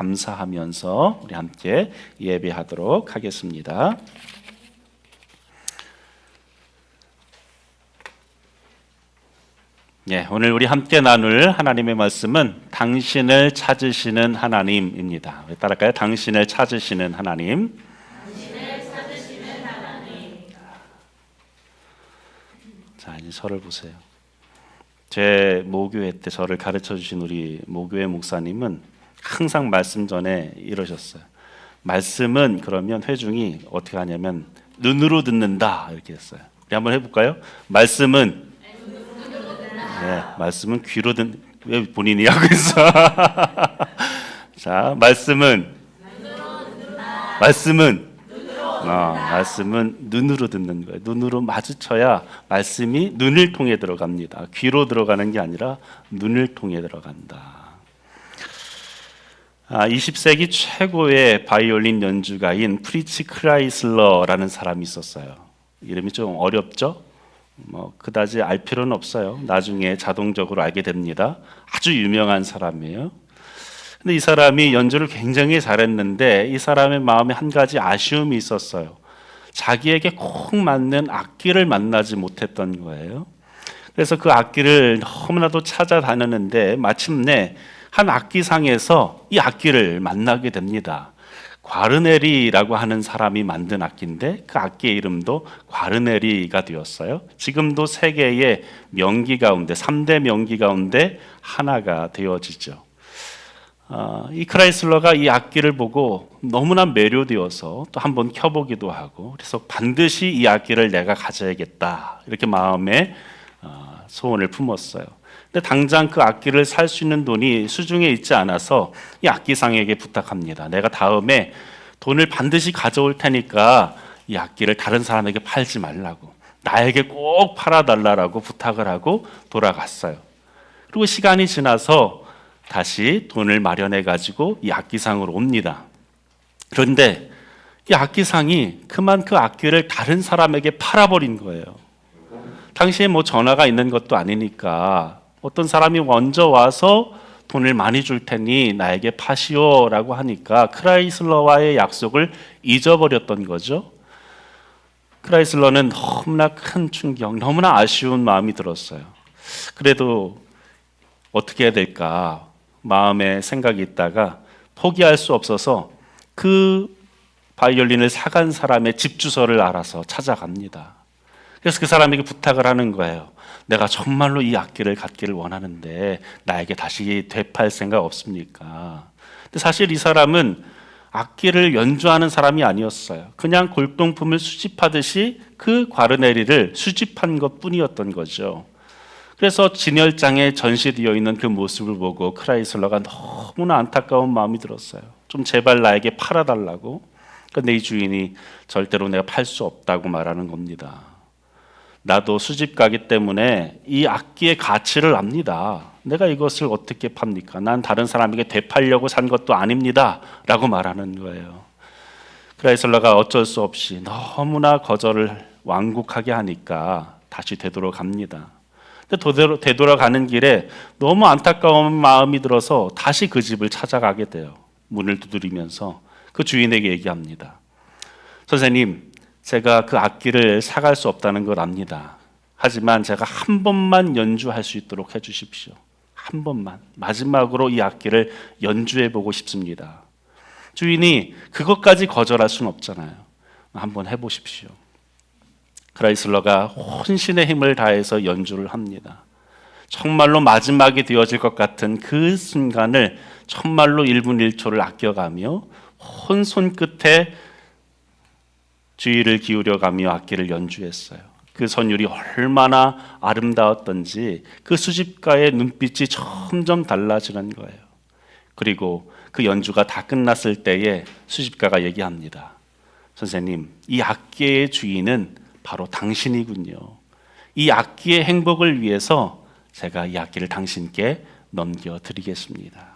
감사하면서 우리 함께 예배하도록 하겠습니다. 오늘 우리 함께 나눌 하나님의 말씀은 당신을 찾으시는 하나님입니다. 따라할까요? 당신을 찾으시는 하나님. 당신을 찾으시는 하나님. 자, 이제 저를 보세요. 제 모교회 때 저를 가르쳐 주신 우리 모교회 목사님은 항상 말씀 전에 이러셨어요. 말씀은 그러면 회중이 어떻게 하냐면 눈으로 듣는다 이렇게 했어요. 우리 한번 해볼까요? 말씀은 말씀은 귀로 듣는. 왜 본인이 하고 있어? 자, 말씀은 눈으로 듣는 거예요. 눈으로 마주쳐야 말씀이 눈을 통해 들어갑니다. 귀로 들어가는 게 아니라 눈을 통해 들어간다. 20세기 최고의 바이올린 연주가인 프리츠 크라이슬러라는 사람이 있었어요. 이름이 좀 어렵죠? 그다지 알 필요는 없어요. 나중에 자동적으로 알게 됩니다. 아주 유명한 사람이에요. 근데 이 사람이 연주를 굉장히 잘했는데 이 사람의 마음에 한 가지 아쉬움이 있었어요. 자기에게 꼭 맞는 악기를 만나지 못했던 거예요. 그래서 그 악기를 너무나도 찾아다녔는데 마침내 한 악기상에서 이 악기를 만나게 됩니다. 과르네리라고 하는 사람이 만든 악기인데 그 악기의 이름도 과르네리가 되었어요. 지금도 세계의 명기 가운데 3대 명기 가운데 하나가 되어지죠. 이 크라이슬러가 이 악기를 보고 너무나 매료되어서 또 한번 켜보기도 하고 그래서 반드시 이 악기를 내가 가져야겠다 이렇게 마음에 소원을 품었어요. 근데 당장 그 악기를 살 수 있는 돈이 수중에 있지 않아서 이 악기상에게 부탁합니다. 내가 다음에 돈을 반드시 가져올 테니까 이 악기를 다른 사람에게 팔지 말라고, 나에게 꼭 팔아달라고 부탁을 하고 돌아갔어요. 그리고 시간이 지나서 다시 돈을 마련해 가지고 이 악기상으로 옵니다. 그런데 이 악기상이 그만 그 악기를 다른 사람에게 팔아버린 거예요. 당시에 전화가 있는 것도 아니니까 어떤 사람이 먼저 와서 돈을 많이 줄 테니 나에게 파시오라고 하니까 크라이슬러와의 약속을 잊어버렸던 거죠. 크라이슬러는 너무나 큰 충격, 너무나 아쉬운 마음이 들었어요. 그래도 어떻게 해야 될까 마음에 생각이 있다가 포기할 수 없어서 그 바이올린을 사간 사람의 집 주소를 알아서 찾아갑니다. 그래서 그 사람에게 부탁을 하는 거예요. 내가 정말로 이 악기를 갖기를 원하는데 나에게 다시 되팔 생각 없습니까? 근데 사실 이 사람은 악기를 연주하는 사람이 아니었어요. 그냥 골동품을 수집하듯이 그 과르네리를 수집한 것뿐이었던 거죠. 그래서 진열장에 전시되어 있는 그 모습을 보고 크라이슬러가 너무나 안타까운 마음이 들었어요. 좀 제발 나에게 팔아달라고. 근데 이 주인이 절대로 내가 팔 수 없다고 말하는 겁니다. 나도 수집가기 때문에 이 악기의 가치를 압니다. 내가 이것을 어떻게 팝니까? 난 다른 사람에게 되팔려고 산 것도 아닙니다 라고 말하는 거예요. 크라이슬러가 어쩔 수 없이 너무나 거절을 완곡하게 하니까 다시 되돌아갑니다. 근데 되돌아가는 길에 너무 안타까운 마음이 들어서 다시 그 집을 찾아가게 돼요. 문을 두드리면서 그 주인에게 얘기합니다. 선생님, 제가 그 악기를 사갈 수 없다는 걸 압니다. 하지만 제가 한 번만 연주할 수 있도록 해주십시오. 한 번만, 마지막으로 이 악기를 연주해 보고 싶습니다. 주인이 그것까지 거절할 수는 없잖아요. 한번 해보십시오. 크라이슬러가 혼신의 힘을 다해서 연주를 합니다. 정말로 마지막이 되어질 것 같은 그 순간을 정말로 1분 1초를 아껴가며 온 손끝에 주의를 기울여가며 악기를 연주했어요. 그 선율이 얼마나 아름다웠던지 그 수집가의 눈빛이 점점 달라지는 거예요. 그리고 그 연주가 다 끝났을 때에 수집가가 얘기합니다. 선생님, 이 악기의 주인은 바로 당신이군요. 이 악기의 행복을 위해서 제가 이 악기를 당신께 넘겨드리겠습니다.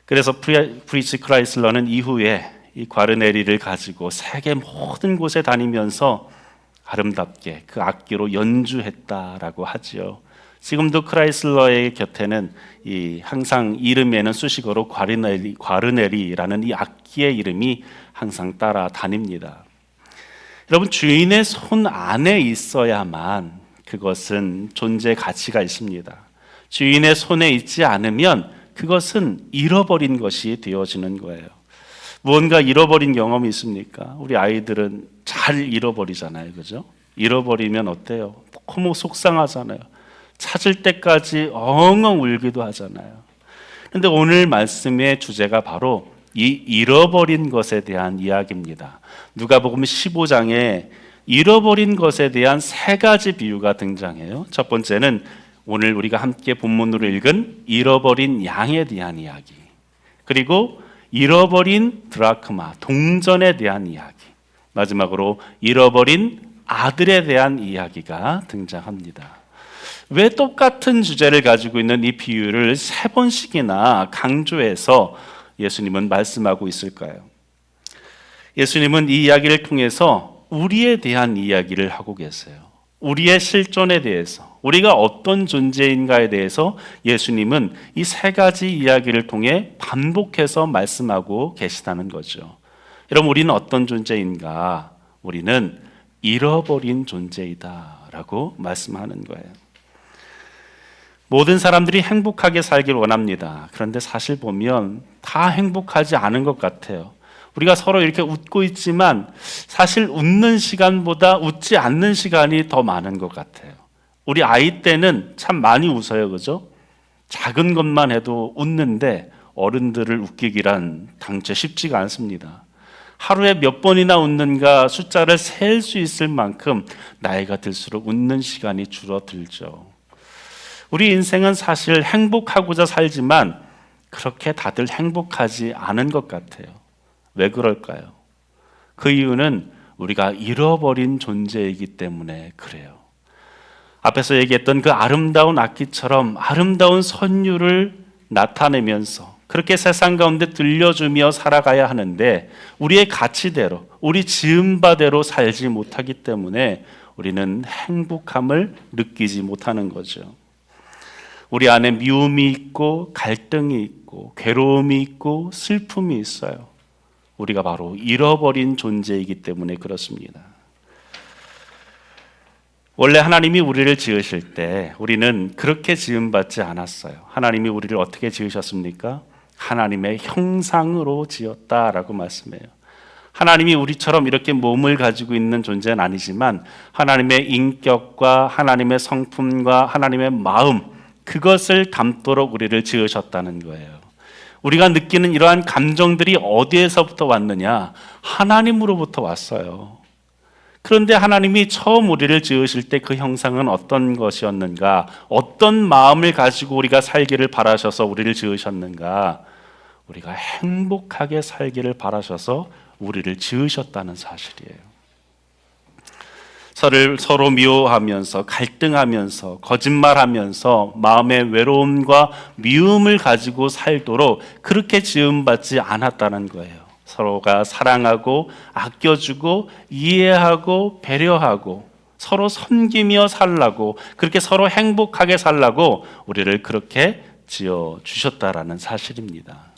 그래서 프리츠 크라이슬러는 이후에 이 과르네리를 가지고 세계 모든 곳에 다니면서 아름답게 그 악기로 연주했다라고 하지요. 지금도 크라이슬러의 곁에는 항상 이름에는 수식어로 과르네리라는 이 악기의 이름이 항상 따라다닙니다. 여러분, 주인의 손 안에 있어야만 그것은 존재 가치가 있습니다. 주인의 손에 있지 않으면 그것은 잃어버린 것이 되어지는 거예요. 무언가 잃어버린 경험이 있습니까? 우리 아이들은 잘 잃어버리잖아요, 그죠? 잃어버리면 어때요? 너무 속상하잖아요. 찾을 때까지 엉엉 울기도 하잖아요. 그런데 오늘 말씀의 주제가 바로 이 잃어버린 것에 대한 이야기입니다. 누가복음 15장에 잃어버린 것에 대한 세 가지 비유가 등장해요. 첫 번째는 오늘 우리가 함께 본문으로 읽은 잃어버린 양에 대한 이야기, 그리고 잃어버린 드라크마, 동전에 대한 이야기, 마지막으로 잃어버린 아들에 대한 이야기가 등장합니다. 왜 똑같은 주제를 가지고 있는 이 비유를 세 번씩이나 강조해서 예수님은 말씀하고 있을까요? 예수님은 이 이야기를 통해서 우리에 대한 이야기를 하고 계세요. 우리의 실존에 대해서, 우리가 어떤 존재인가에 대해서 예수님은 이 세 가지 이야기를 통해 반복해서 말씀하고 계시다는 거죠. 여러분, 우리는 어떤 존재인가? 우리는 잃어버린 존재이다라고 말씀하는 거예요. 모든 사람들이 행복하게 살길 원합니다. 그런데 사실 보면 다 행복하지 않은 것 같아요. 우리가 서로 이렇게 웃고 있지만 사실 웃는 시간보다 웃지 않는 시간이 더 많은 것 같아요. 우리 아이 때는 참 많이 웃어요, 그죠? 작은 것만 해도 웃는데 어른들을 웃기기란 당최 쉽지가 않습니다. 하루에 몇 번이나 웃는가 숫자를 셀 수 있을 만큼 나이가 들수록 웃는 시간이 줄어들죠. 우리 인생은 사실 행복하고자 살지만 그렇게 다들 행복하지 않은 것 같아요. 왜 그럴까요? 그 이유는 우리가 잃어버린 존재이기 때문에 그래요. 앞에서 얘기했던 그 아름다운 악기처럼 아름다운 선율을 나타내면서 그렇게 세상 가운데 들려주며 살아가야 하는데 우리의 가치대로, 우리 지은 바대로 살지 못하기 때문에 우리는 행복함을 느끼지 못하는 거죠. 우리 안에 미움이 있고 갈등이 있고 괴로움이 있고 슬픔이 있어요. 우리가 바로 잃어버린 존재이기 때문에 그렇습니다. 원래 하나님이 우리를 지으실 때 우리는 그렇게 지음받지 않았어요. 하나님이 우리를 어떻게 지으셨습니까? 하나님의 형상으로 지었다라고 말씀해요. 하나님이 우리처럼 이렇게 몸을 가지고 있는 존재는 아니지만 하나님의 인격과 하나님의 성품과 하나님의 마음, 그것을 담도록 우리를 지으셨다는 거예요. 우리가 느끼는 이러한 감정들이 어디에서부터 왔느냐? 하나님으로부터 왔어요. 그런데 하나님이 처음 우리를 지으실 때 그 형상은 어떤 것이었는가? 어떤 마음을 가지고 우리가 살기를 바라셔서 우리를 지으셨는가? 우리가 행복하게 살기를 바라셔서 우리를 지으셨다는 사실이에요. 서로 미워하면서 갈등하면서 거짓말하면서 마음의 외로움과 미움을 가지고 살도록 그렇게 지음받지 않았다는 거예요. 서로가 사랑하고 아껴주고 이해하고 배려하고 서로 섬기며 살라고, 그렇게 서로 행복하게 살라고 우리를 그렇게 지어주셨다라는 사실입니다.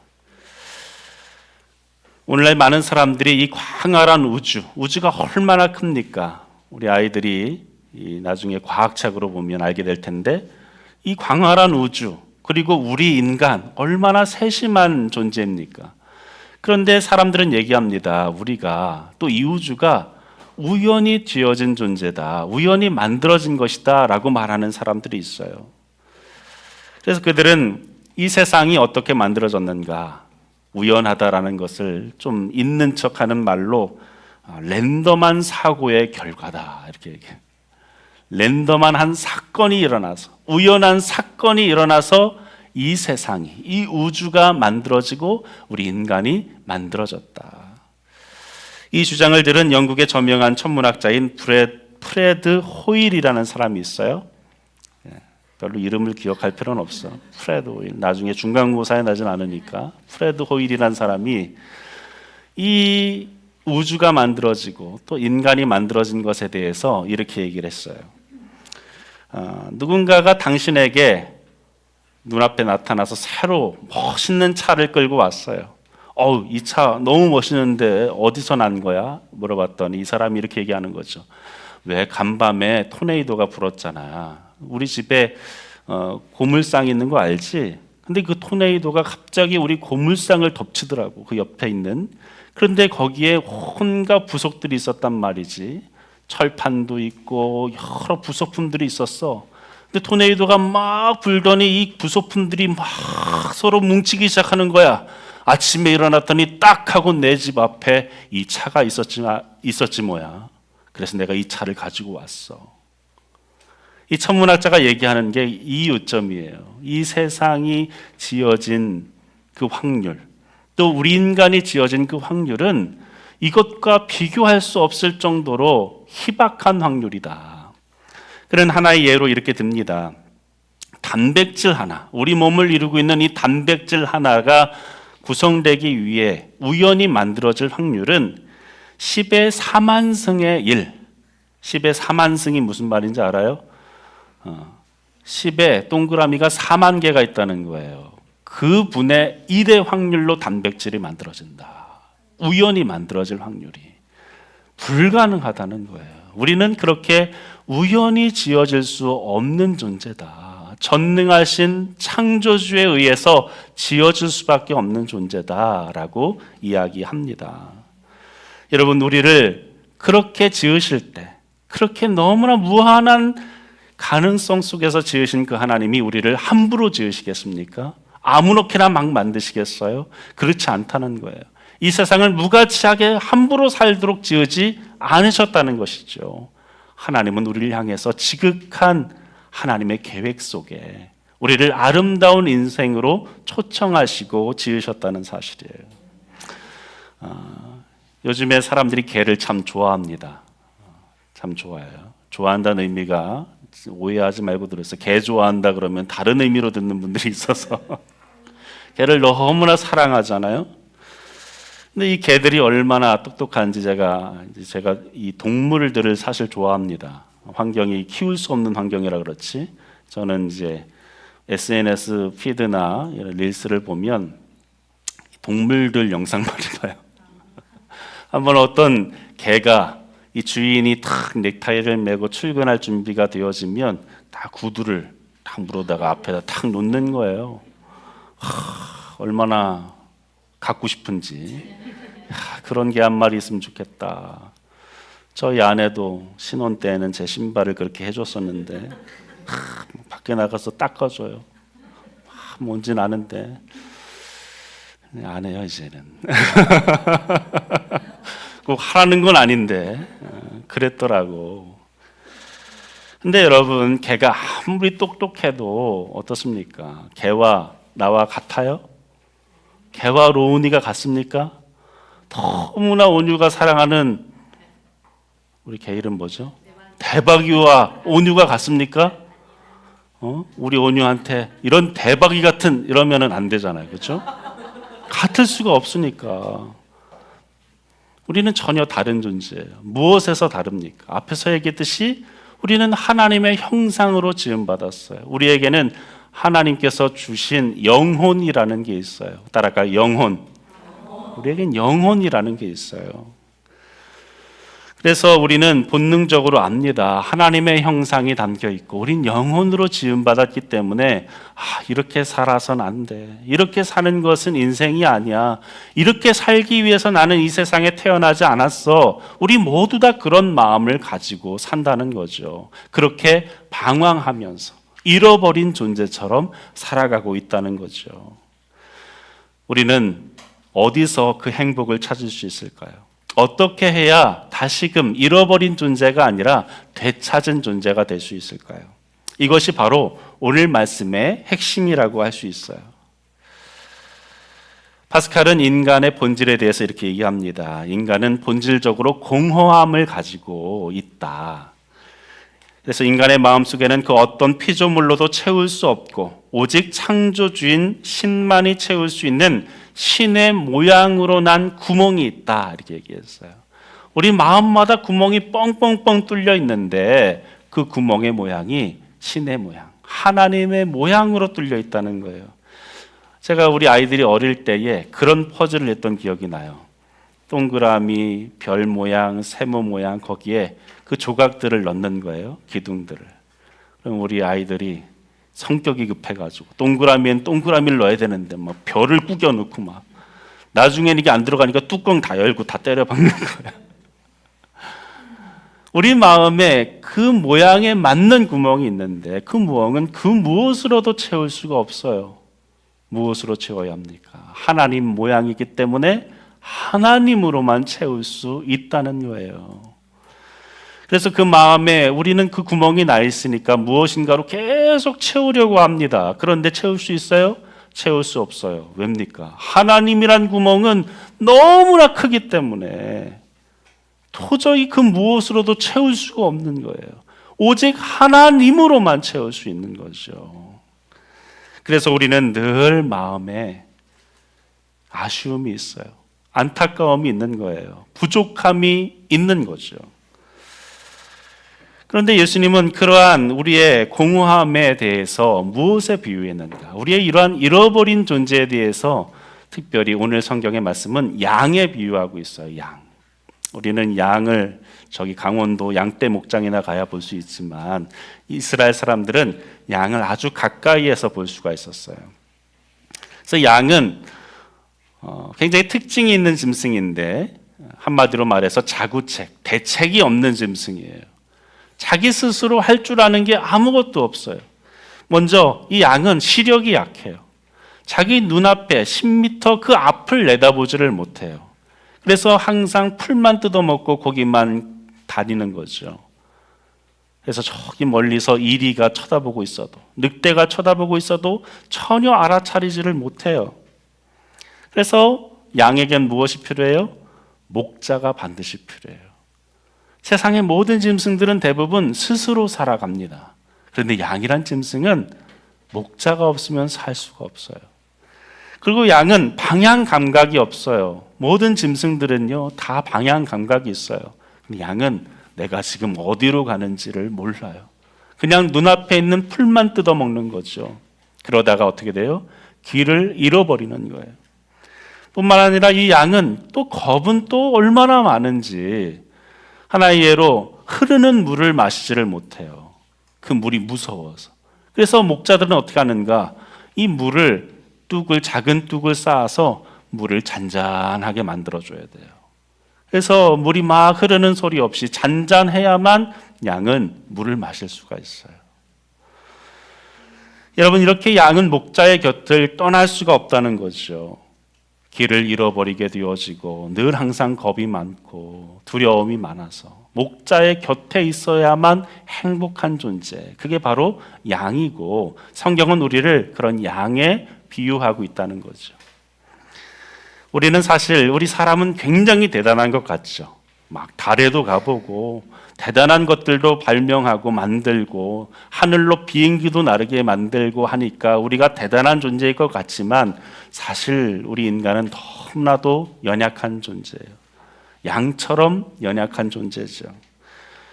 오늘날 많은 사람들이 이 광활한 우주가 얼마나 큽니까? 우리 아이들이 나중에 과학책으로 보면 알게 될 텐데 이 광활한 우주, 그리고 우리 인간 얼마나 세심한 존재입니까? 그런데 사람들은 얘기합니다. 우리가 또 이 우주가 우연히 지어진 존재다, 우연히 만들어진 것이다 라고 말하는 사람들이 있어요. 그래서 그들은 이 세상이 어떻게 만들어졌는가, 우연하다라는 것을 좀 있는 척하는 말로 랜덤한 사고의 결과다 이렇게 얘기해요. 랜덤한 한 사건이 일어나서, 우연한 사건이 일어나서 이 세상이, 이 우주가 만들어지고 우리 인간이 만들어졌다. 이 주장을 들은 영국의 저명한 천문학자인 프레드 호일이라는 사람이 있어요. 별로 이름을 기억할 필요는 없어. 프레드 호일, 나중에 중간고사에 나진 않으니까. 프레드 호일이라는 사람이 이 우주가 만들어지고 또 인간이 만들어진 것에 대해서 이렇게 얘기를 했어요. 누군가가 당신에게 눈앞에 나타나서 새로 멋있는 차를 끌고 왔어요. 이 차 너무 멋있는데 어디서 난 거야? 물어봤더니 이 사람이 이렇게 얘기하는 거죠. 왜 간밤에 토네이도가 불었잖아. 우리 집에 고물상 있는 거 알지? 근데 그 토네이도가 갑자기 우리 고물상을 덮치더라고. 그 옆에 있는. 그런데 거기에 온갖 부속들이 있었단 말이지. 철판도 있고 여러 부속품들이 있었어. 근데 토네이도가 막 불더니 이 부속품들이 막 서로 뭉치기 시작하는 거야. 아침에 일어났더니 딱 하고 내 집 앞에 이 차가 있었지 뭐야. 그래서 내가 이 차를 가지고 왔어. 이 천문학자가 얘기하는 게 이 요점이에요. 이 세상이 지어진 그 확률, 또 우리 인간이 지어진 그 확률은 이것과 비교할 수 없을 정도로 희박한 확률이다. 그런 하나의 예로 이렇게 듭니다. 단백질 하나, 우리 몸을 이루고 있는 이 단백질 하나가 구성되기 위해 우연히 만들어질 확률은 10의 4만승의 1. 10의 4만승이 무슨 말인지 알아요? 10에 동그라미가 4만 개가 있다는 거예요. 그 분의 1의 확률로 단백질이 만들어진다. 우연히 만들어질 확률이 불가능하다는 거예요. 우리는 그렇게 우연히 지어질 수 없는 존재다. 전능하신 창조주에 의해서 지어질 수밖에 없는 존재다라고 이야기합니다. 여러분, 우리를 그렇게 지으실 때, 그렇게 너무나 무한한 가능성 속에서 지으신 그 하나님이 우리를 함부로 지으시겠습니까? 아무렇게나 막 만드시겠어요? 그렇지 않다는 거예요. 이 세상을 무가치하게 함부로 살도록 지으지 않으셨다는 것이죠. 하나님은 우리를 향해서 지극한 하나님의 계획 속에 우리를 아름다운 인생으로 초청하시고 지으셨다는 사실이에요. 요즘에 사람들이 개를 참 좋아합니다. 참 좋아해요. 좋아한다는 의미가 오해하지 말고 들었어요. 개 좋아한다 그러면 다른 의미로 듣는 분들이 있어서 개를 너무나 사랑하잖아요. 근데 이 개들이 얼마나 똑똑한지 제가 이 동물들을 사실 좋아합니다. 환경이 키울 수 없는 환경이라 그렇지. 저는 이제 SNS 피드나 이런 릴스를 보면 동물들 영상 많이 봐요. 한번 어떤 개가 이 주인이 탁 넥타이를 메고 출근할 준비가 되어지면 다 구두를 탁 물어다가 앞에다 탁 놓는 거예요. 얼마나 갖고 싶은지. 그런 개 한 마리 있으면 좋겠다. 저희 아내도 신혼 때는 제 신발을 그렇게 해줬었는데 밖에 나가서 닦아줘요. 뭔지 아는데 안 해요 이제는. 꼭 하라는 건 아닌데 그랬더라고. 근데 여러분, 개가 아무리 똑똑해도 어떻습니까? 개와 나와 같아요? 개와 로운이가 같습니까? 너무나 온유가 사랑하는 우리 개 이름 뭐죠? 대박이와 온유가 같습니까? 우리 온유한테 이런 대박이 같은 이러면은 안 되잖아요, 그렇죠? 같을 수가 없으니까. 우리는 전혀 다른 존재예요. 무엇에서 다릅니까? 앞에서 얘기했듯이 우리는 하나님의 형상으로 지음받았어요. 우리에게는 하나님께서 주신 영혼이라는 게 있어요. 따라할까요? 영혼. 우리에겐 영혼이라는 게 있어요. 그래서 우리는 본능적으로 압니다. 하나님의 형상이 담겨 있고 우린 영혼으로 지음받았기 때문에 이렇게 살아서는 안 돼. 이렇게 사는 것은 인생이 아니야. 이렇게 살기 위해서 나는 이 세상에 태어나지 않았어. 우리 모두 다 그런 마음을 가지고 산다는 거죠. 그렇게 방황하면서 잃어버린 존재처럼 살아가고 있다는 거죠. 우리는 어디서 그 행복을 찾을 수 있을까요? 어떻게 해야 다시금 잃어버린 존재가 아니라 되찾은 존재가 될 수 있을까요? 이것이 바로 오늘 말씀의 핵심이라고 할 수 있어요. 파스칼은 인간의 본질에 대해서 이렇게 얘기합니다. 인간은 본질적으로 공허함을 가지고 있다. 그래서 인간의 마음속에는 그 어떤 피조물로도 채울 수 없고 오직 창조주인 신만이 채울 수 있는 신의 모양으로 난 구멍이 있다, 이렇게 얘기했어요. 우리 마음마다 구멍이 뻥뻥뻥 뚫려 있는데 그 구멍의 모양이 신의 모양, 하나님의 모양으로 뚫려 있다는 거예요. 제가 우리 아이들이 어릴 때에 그런 퍼즐을 했던 기억이 나요. 동그라미, 별 모양, 세모 모양 거기에 그 조각들을 넣는 거예요. 기둥들을. 그럼 우리 아이들이 성격이 급해가지고 동그라미엔 동그라미를 넣어야 되는데 막 별을 구겨 넣고 막 나중에는 이게 안 들어가니까 뚜껑 다 열고 다 때려 박는 거예요. 우리 마음에 그 모양에 맞는 구멍이 있는데 그 구멍은 그 무엇으로도 채울 수가 없어요. 무엇으로 채워야 합니까? 하나님 모양이기 때문에 하나님으로만 채울 수 있다는 거예요. 그래서 그 마음에 우리는 그 구멍이 나 있으니까 무엇인가로 계속 채우려고 합니다. 그런데 채울 수 있어요? 채울 수 없어요. 왜입니까? 하나님이란 구멍은 너무나 크기 때문에 도저히 그 무엇으로도 채울 수가 없는 거예요. 오직 하나님으로만 채울 수 있는 거죠. 그래서 우리는 늘 마음에 아쉬움이 있어요. 안타까움이 있는 거예요. 부족함이 있는 거죠. 그런데 예수님은 그러한 우리의 공허함에 대해서 무엇에 비유했는가? 우리의 이러한 잃어버린 존재에 대해서 특별히 오늘 성경의 말씀은 양에 비유하고 있어요. 양. 우리는 양을 저기 강원도 양떼 목장이나 가야 볼 수 있지만 이스라엘 사람들은 양을 아주 가까이에서 볼 수가 있었어요. 그래서 양은 굉장히 특징이 있는 짐승인데 한마디로 말해서 자구책, 대책이 없는 짐승이에요. 자기 스스로 할 줄 아는 게 아무것도 없어요. 먼저 이 양은 시력이 약해요. 자기 눈앞에 10m 그 앞을 내다보지를 못해요. 그래서 항상 풀만 뜯어먹고 고기만 다니는 거죠. 그래서 저기 멀리서 이리가 쳐다보고 있어도, 늑대가 쳐다보고 있어도 전혀 알아차리지를 못해요. 그래서 양에겐 무엇이 필요해요? 목자가 반드시 필요해요. 세상의 모든 짐승들은 대부분 스스로 살아갑니다. 그런데 양이란 짐승은 목자가 없으면 살 수가 없어요. 그리고 양은 방향 감각이 없어요. 모든 짐승들은요 다 방향 감각이 있어요. 근데 양은 내가 지금 어디로 가는지를 몰라요. 그냥 눈앞에 있는 풀만 뜯어먹는 거죠. 그러다가 어떻게 돼요? 길을 잃어버리는 거예요. 뿐만 아니라 이 양은 또 겁은 또 얼마나 많은지 하나의 예로 흐르는 물을 마시지를 못해요. 그 물이 무서워서. 그래서 목자들은 어떻게 하는가? 이 물을 작은 뚝을 쌓아서 물을 잔잔하게 만들어줘야 돼요. 그래서 물이 막 흐르는 소리 없이 잔잔해야만 양은 물을 마실 수가 있어요. 여러분, 이렇게 양은 목자의 곁을 떠날 수가 없다는 거죠. 길을 잃어버리게 되어지고 늘 항상 겁이 많고 두려움이 많아서 목자의 곁에 있어야만 행복한 존재, 그게 바로 양이고 성경은 우리를 그런 양에 비유하고 있다는 거죠. 우리는 사실 우리 사람은 굉장히 대단한 것 같죠. 막 달에도 가보고 대단한 것들도 발명하고 만들고 하늘로 비행기도 나르게 만들고 하니까 우리가 대단한 존재일 것 같지만 사실 우리 인간은 너무나도 연약한 존재예요. 양처럼 연약한 존재죠.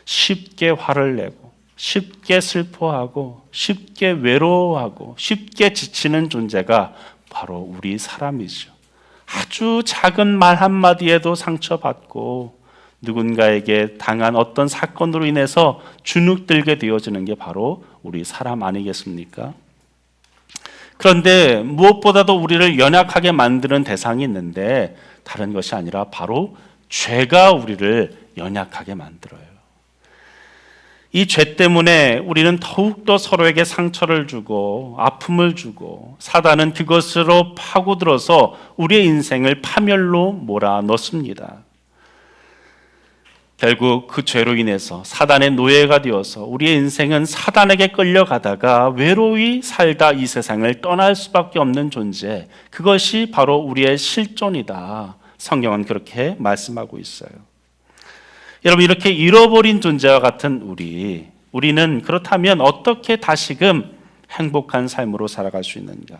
쉽게 화를 내고 쉽게 슬퍼하고 쉽게 외로워하고 쉽게 지치는 존재가 바로 우리 사람이죠. 아주 작은 말 한마디에도 상처받고 누군가에게 당한 어떤 사건으로 인해서 주눅들게 되어지는 게 바로 우리 사람 아니겠습니까? 그런데 무엇보다도 우리를 연약하게 만드는 대상이 있는데 다른 것이 아니라 바로 죄가 우리를 연약하게 만들어요. 이 죄 때문에 우리는 더욱더 서로에게 상처를 주고 아픔을 주고 사단은 그것으로 파고들어서 우리의 인생을 파멸로 몰아넣습니다. 결국 그 죄로 인해서 사단의 노예가 되어서 우리의 인생은 사단에게 끌려가다가 외로이 살다 이 세상을 떠날 수밖에 없는 존재, 그것이 바로 우리의 실존이다. 성경은 그렇게 말씀하고 있어요. 여러분, 이렇게 잃어버린 존재와 같은 우리는 그렇다면 어떻게 다시금 행복한 삶으로 살아갈 수 있는가?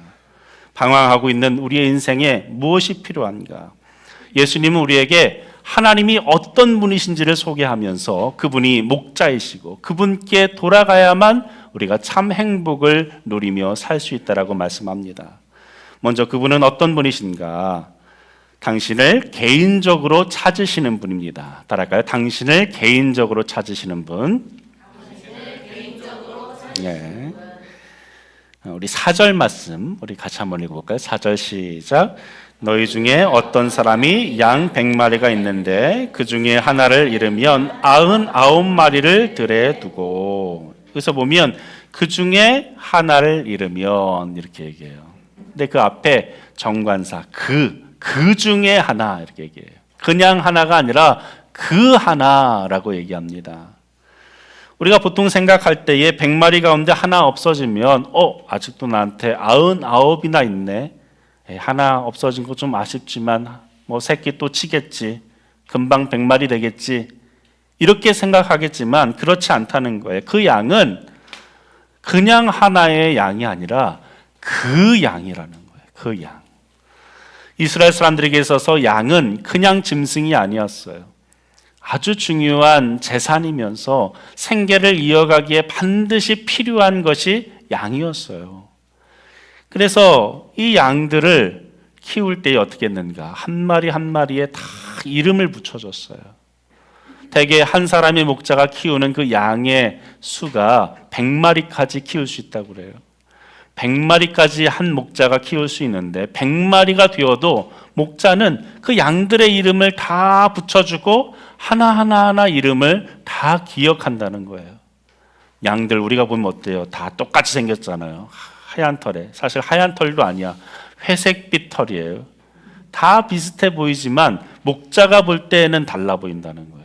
방황하고 있는 우리의 인생에 무엇이 필요한가? 예수님은 우리에게 하나님이 어떤 분이신지를 소개하면서 그분이 목자이시고 그분께 돌아가야만 우리가 참 행복을 누리며 살 수 있다라고 말씀합니다. 먼저 그분은 어떤 분이신가? 당신을 개인적으로 찾으시는 분입니다. 따라할까요? 당신을 개인적으로 찾으시는 분. 네. 우리 4절 말씀 우리 같이 한번 읽어볼까요? 4절 시작. 너희 중에 어떤 사람이 양 100마리가 있는데 그 중에 하나를 잃으면 99마리를 들에 두고, 여기서 보면 그 중에 하나를 잃으면 이렇게 얘기해요. 근데 그 앞에 정관사 그 중에 하나 이렇게 얘기해요. 그냥 하나가 아니라 그 하나라고 얘기합니다. 우리가 보통 생각할 때에 100마리 가운데 하나 없어지면 아직도 나한테 99이나 있네. 하나 없어진 거 좀 아쉽지만 뭐 새끼 또 치겠지. 금방 100마리 되겠지. 이렇게 생각하겠지만 그렇지 않다는 거예요. 그 양은 그냥 하나의 양이 아니라 그 양이라는 거예요. 그 양. 이스라엘 사람들에게 있어서 양은 그냥 짐승이 아니었어요. 아주 중요한 재산이면서 생계를 이어가기에 반드시 필요한 것이 양이었어요. 그래서 이 양들을 키울 때 어떻게 했는가? 한 마리 한 마리에 다 이름을 붙여줬어요. 대개 한 사람의 목자가 키우는 그 양의 수가 100마리까지 키울 수 있다고 그래요. 100마리까지 한 목자가 키울 수 있는데 100마리가 되어도 목자는 그 양들의 이름을 다 붙여주고 하나하나 이름을 다 기억한다는 거예요. 양들 우리가 보면 어때요? 다 똑같이 생겼잖아요. 하얀 털에. 사실 하얀 털도 아니야. 회색빛 털이에요. 다 비슷해 보이지만 목자가 볼 때는 달라 보인다는 거예요.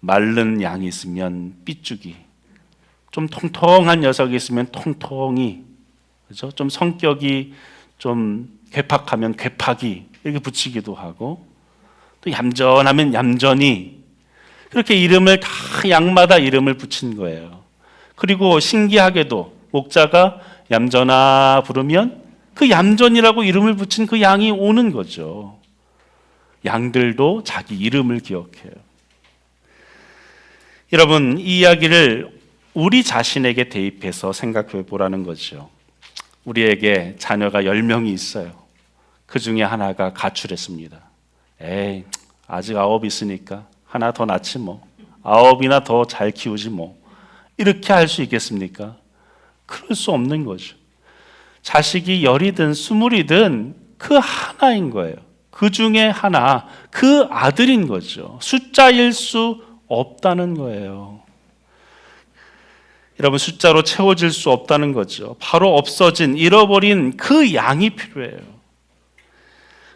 마른 양이 있으면 삐죽이, 좀 통통한 녀석이 있으면 통통이, 그렇죠? 좀 성격이 좀 괴팍하면 괴팍이 이렇게 붙이기도 하고, 또 얌전하면 얌전히, 그렇게 이름을 다 양마다 이름을 붙인 거예요. 그리고 신기하게도 목자가 얌전아 부르면 그 얌전이라고 이름을 붙인 그 양이 오는 거죠. 양들도 자기 이름을 기억해요. 여러분, 이 이야기를 우리 자신에게 대입해서 생각해 보라는 거죠. 우리에게 자녀가 10명이 있어요. 그 중에 하나가 가출했습니다. 에이, 아직 9 있으니까 하나 더 낳지 뭐. 9이나 더 잘 키우지 뭐. 이렇게 할 수 있겠습니까? 그럴 수 없는 거죠. 자식이 10이든 20이든 그 하나인 거예요. 그 중에 하나, 그 아들인 거죠. 숫자일 수 없다는 거예요. 여러분, 숫자로 채워질 수 없다는 거죠. 바로 없어진, 잃어버린 그 양이 필요해요.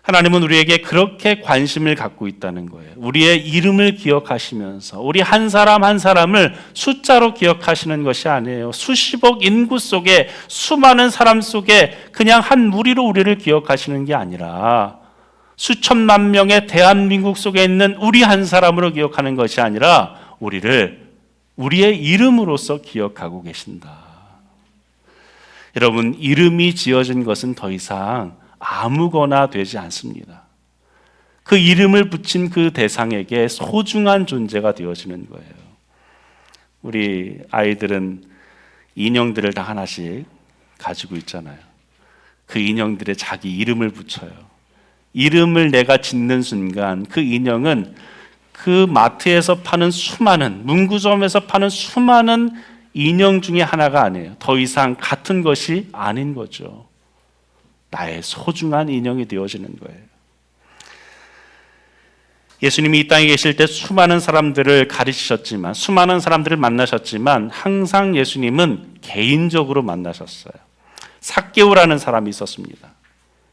하나님은 우리에게 그렇게 관심을 갖고 있다는 거예요. 우리의 이름을 기억하시면서 우리 한 사람 한 사람을 숫자로 기억하시는 것이 아니에요. 수십억 인구 속에 수많은 사람 속에 그냥 한 무리로 우리를 기억하시는 게 아니라 수천만 명의 대한민국 속에 있는 우리 한 사람으로 기억하는 것이 아니라 우리를 우리의 이름으로서 기억하고 계신다. 여러분, 이름이 지어진 것은 더 이상 아무거나 되지 않습니다. 그 이름을 붙인 그 대상에게 소중한 존재가 되어지는 거예요. 우리 아이들은 인형들을 다 하나씩 가지고 있잖아요. 그 인형들의 자기 이름을 붙여요. 이름을 내가 짓는 순간 그 인형은 그 마트에서 파는 수많은, 문구점에서 파는 수많은 인형 중에 하나가 아니에요. 더 이상 같은 것이 아닌 거죠. 나의 소중한 인형이 되어지는 거예요. 예수님이 이 땅에 계실 때 수많은 사람들을 가르치셨지만, 수많은 사람들을 만나셨지만 항상 예수님은 개인적으로 만나셨어요. 삭개오라는 사람이 있었습니다.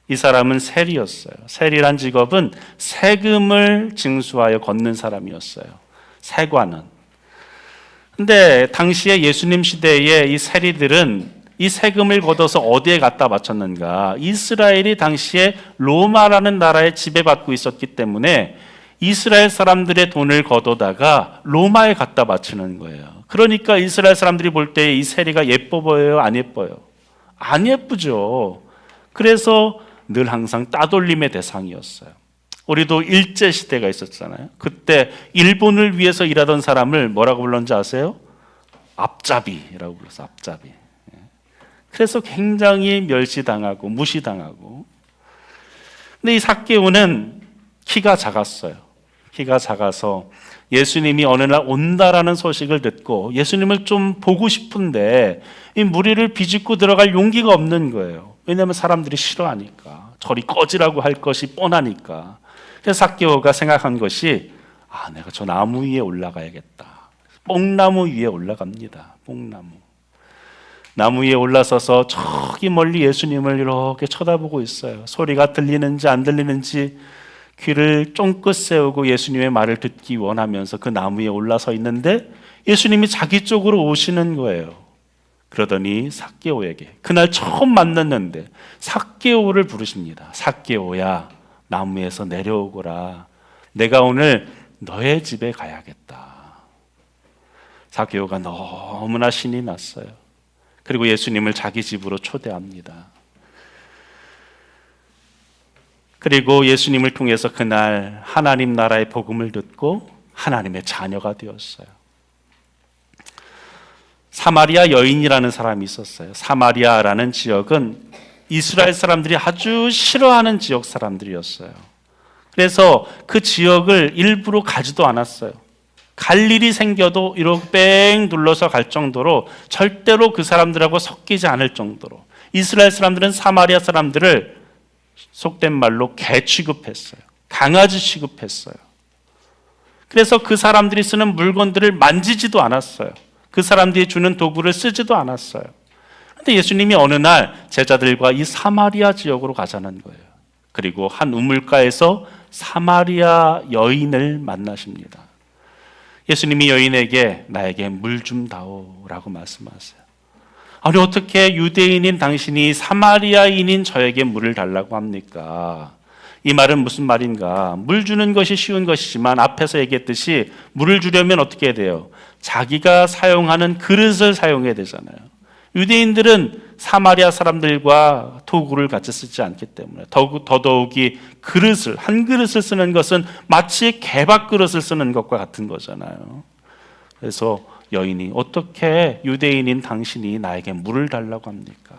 이 사람은 세리였어요. 세리란 직업은 세금을 징수하여 걷는 사람이었어요. 세관은. 근데 당시에 예수님 시대에 이 세리들은 이 세금을 걷어서 어디에 갖다 바쳤는가? 이스라엘이 당시에 로마라는 나라에 지배받고 있었기 때문에 이스라엘 사람들의 돈을 걷어다가 로마에 갖다 바치는 거예요. 그러니까 이스라엘 사람들이 볼 때 이 세리가 예뻐 보여요? 안 예뻐요? 안 예쁘죠. 그래서 늘 항상 따돌림의 대상이었어요. 우리도 일제시대가 있었잖아요. 그때 일본을 위해서 일하던 사람을 뭐라고 불렀는지 아세요? 앞잡이라고 불렀어. 앞잡이. 그래서 굉장히 멸시당하고 무시당하고. 근데 이 삭개오는 키가 작았어요. 키가 작아서 예수님이 어느 날 온다라는 소식을 듣고 예수님을 좀 보고 싶은데 이 무리를 비집고 들어갈 용기가 없는 거예요. 왜냐하면 사람들이 싫어하니까, 저리 꺼지라고 할 것이 뻔하니까. 그래서 삭개오가 생각한 것이, 내가 저 나무 위에 올라가야겠다. 뽕나무 위에 올라갑니다. 뽕나무. 나무 위에 올라서서 저기 멀리 예수님을 이렇게 쳐다보고 있어요. 소리가 들리는지 안 들리는지 귀를 쫑긋 세우고 예수님의 말을 듣기 원하면서 그 나무 위에 올라서 있는데 예수님이 자기 쪽으로 오시는 거예요. 그러더니 삭개오에게, 그날 처음 만났는데 삭개오를 부르십니다. 삭개오야, 나무에서 내려오거라. 내가 오늘 너의 집에 가야겠다. 삭개오가 너무나 신이 났어요. 그리고 예수님을 자기 집으로 초대합니다. 그리고 예수님을 통해서 그날 하나님 나라의 복음을 듣고 하나님의 자녀가 되었어요. 사마리아 여인이라는 사람이 있었어요. 사마리아라는 지역은 이스라엘 사람들이 아주 싫어하는 지역 사람들이었어요. 그래서 그 지역을 일부러 가지도 않았어요. 갈 일이 생겨도 이렇게 뺑 둘러서 갈 정도로, 절대로 그 사람들하고 섞이지 않을 정도로 이스라엘 사람들은 사마리아 사람들을 속된 말로 개 취급했어요. 강아지 취급했어요. 그래서 그 사람들이 쓰는 물건들을 만지지도 않았어요. 그 사람들이 주는 도구를 쓰지도 않았어요. 그런데 예수님이 어느 날 제자들과 이 사마리아 지역으로 가자는 거예요. 그리고 한 우물가에서 사마리아 여인을 만나십니다. 예수님이 여인에게 나에게 물 좀 다오라고 말씀하세요. 아니, 어떻게 유대인인 당신이 사마리아인인 저에게 물을 달라고 합니까? 이 말은 무슨 말인가? 물 주는 것이 쉬운 것이지만 앞에서 얘기했듯이 물을 주려면 어떻게 해야 돼요? 자기가 사용하는 그릇을 사용해야 되잖아요. 유대인들은 사마리아 사람들과 도구를 같이 쓰지 않기 때문에 더더욱이 그릇을, 한 그릇을 쓰는 것은 마치 개밥 그릇을 쓰는 것과 같은 거잖아요. 그래서 여인이, 어떻게 유대인인 당신이 나에게 물을 달라고 합니까?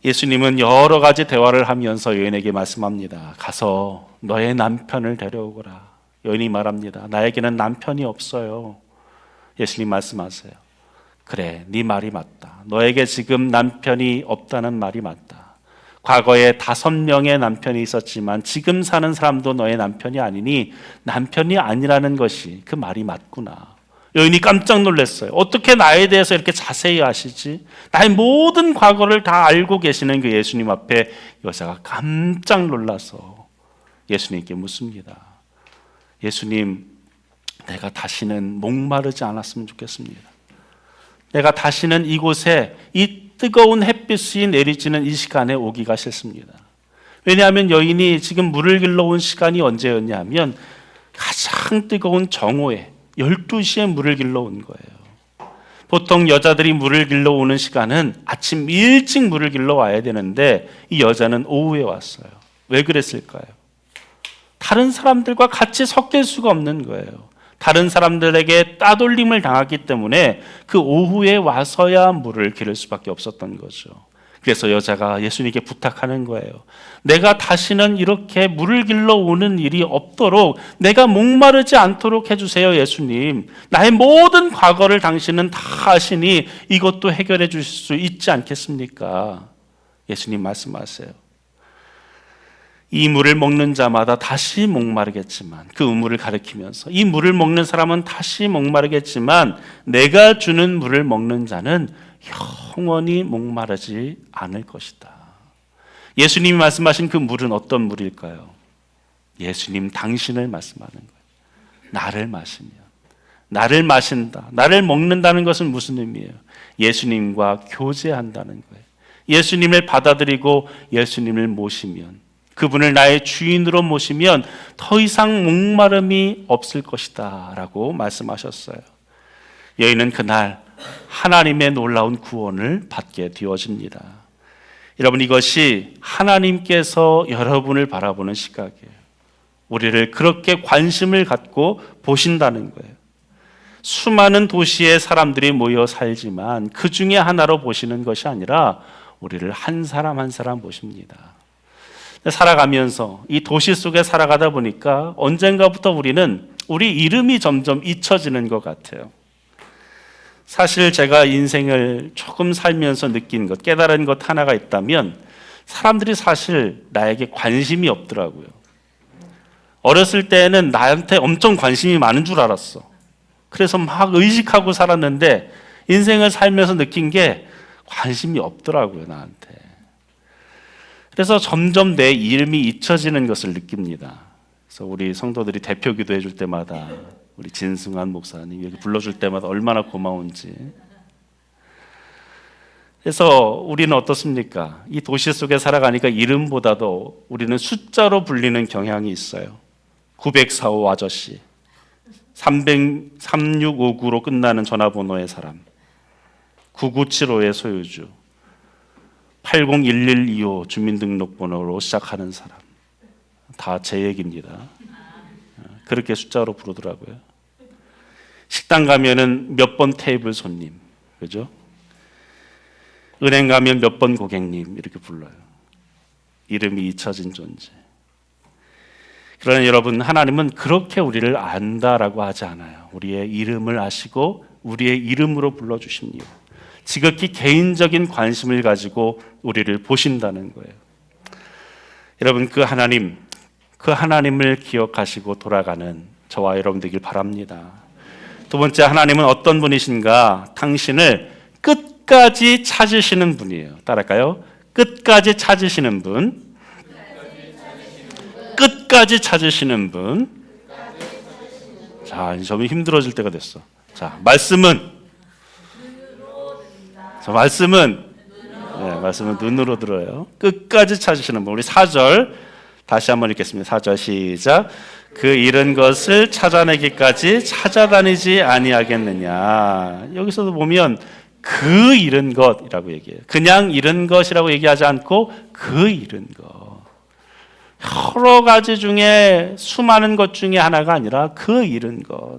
예수님은 여러 가지 대화를 하면서 여인에게 말씀합니다. 가서 너의 남편을 데려오거라. 여인이 말합니다. 나에게는 남편이 없어요. 예수님 말씀하세요. 그래, 네 말이 맞다. 너에게 지금 남편이 없다는 말이 맞다. 과거에 5명의 남편이 있었지만 지금 사는 사람도 너의 남편이 아니니 남편이 아니라는 것이, 그 말이 맞구나. 여인이 깜짝 놀랐어요. 어떻게 나에 대해서 이렇게 자세히 아시지? 나의 모든 과거를 다 알고 계시는 그 예수님 앞에 여자가 깜짝 놀라서 예수님께 묻습니다. 예수님, 내가 다시는 목마르지 않았으면 좋겠습니다. 내가 다시는 이곳에 이 뜨거운 햇빛이 내리쬐는 이 시간에 오기가 싫습니다. 왜냐하면 여인이 지금 물을 길러온 시간이 언제였냐 하면 가장 뜨거운 정오에 12시에 물을 길러온 거예요. 보통 여자들이 물을 길러오는 시간은 아침 일찍 물을 길러와야 되는데 이 여자는 오후에 왔어요. 왜 그랬을까요? 다른 사람들과 같이 섞일 수가 없는 거예요. 다른 사람들에게 따돌림을 당했기 때문에 그 오후에 와서야 물을 기를 수밖에 없었던 거죠. 그래서 여자가 예수님께 부탁하는 거예요. 내가 다시는 이렇게 물을 길러 오는 일이 없도록 내가 목마르지 않도록 해주세요, 예수님. 나의 모든 과거를 당신은 다 아시니 이것도 해결해 주실 수 있지 않겠습니까? 예수님 말씀하세요. 이 물을 먹는 자마다 다시 목마르겠지만, 그 우물을 가리키면서 이 물을 먹는 사람은 다시 목마르겠지만 내가 주는 물을 먹는 자는 영원히 목마르지 않을 것이다. 예수님이 말씀하신 그 물은 어떤 물일까요? 예수님 당신을 말씀하는 거예요. 나를 마시면, 나를 마신다, 나를 먹는다는 것은 무슨 의미예요? 예수님과 교제한다는 거예요. 예수님을 받아들이고 예수님을 모시면, 그분을 나의 주인으로 모시면 더 이상 목마름이 없을 것이다 라고 말씀하셨어요. 여인은 그날 하나님의 놀라운 구원을 받게 되어집니다. 여러분, 이것이 하나님께서 여러분을 바라보는 시각이에요. 우리를 그렇게 관심을 갖고 보신다는 거예요. 수많은 도시에 사람들이 모여 살지만 그 중에 하나로 보시는 것이 아니라 우리를 한 사람 한 사람 보십니다. 살아가면서 이 도시 속에 살아가다 보니까 언젠가부터 우리는 우리 이름이 점점 잊혀지는 것 같아요. 사실 제가 인생을 조금 살면서 느낀 것, 깨달은 것 하나가 있다면 사람들이 사실 나에게 관심이 없더라고요. 어렸을 때는 나한테 엄청 관심이 많은 줄 알았어. 그래서 막 의식하고 살았는데 인생을 살면서 느낀 게 관심이 없더라고요, 나한테. 그래서 점점 내 이름이 잊혀지는 것을 느낍니다. 그래서 우리 성도들이 대표 기도해 줄 때마다 우리 진승환 목사님 여기 불러줄 때마다 얼마나 고마운지. 그래서 우리는 어떻습니까? 이 도시 속에 살아가니까 이름보다도 우리는 숫자로 불리는 경향이 있어요. 945 아저씨, 3659로 끝나는 전화번호의 사람, 9975의 소유주, 801125 주민등록번호로 시작하는 사람. 다 제 얘기입니다. 그렇게 숫자로 부르더라고요. 식당 가면은 몇 번 테이블 손님, 그죠? 은행 가면 몇 번 고객님 이렇게 불러요. 이름이 잊혀진 존재. 그러나 여러분, 하나님은 그렇게 우리를 안다라고 하지 않아요. 우리의 이름을 아시고 우리의 이름으로 불러주십니다. 지극히 개인적인 관심을 가지고 우리를 보신다는 거예요. 여러분, 그 하나님을 기억하시고 돌아가는 저와 여러분 되길 바랍니다. 두 번째, 하나님은 어떤 분이신가? 당신을 끝까지 찾으시는 분이에요. 따라할까요? 끝까지 찾으시는 분. 끝까지 찾으시는 분. 자, 점점 힘들어질 때가 됐어. 자, 말씀은 눈으로 들어요. 끝까지 찾으시는 분. 우리 4절 다시 한번 읽겠습니다. 4절 시작. 그 잃은 것을 찾아내기까지 찾아다니지 아니하겠느냐. 여기서도 보면 그 잃은 것이라고 얘기해요. 그냥 잃은 것이라고 얘기하지 않고 그 잃은 것. 여러 가지 중에 수많은 것 중에 하나가 아니라 그 잃은 것.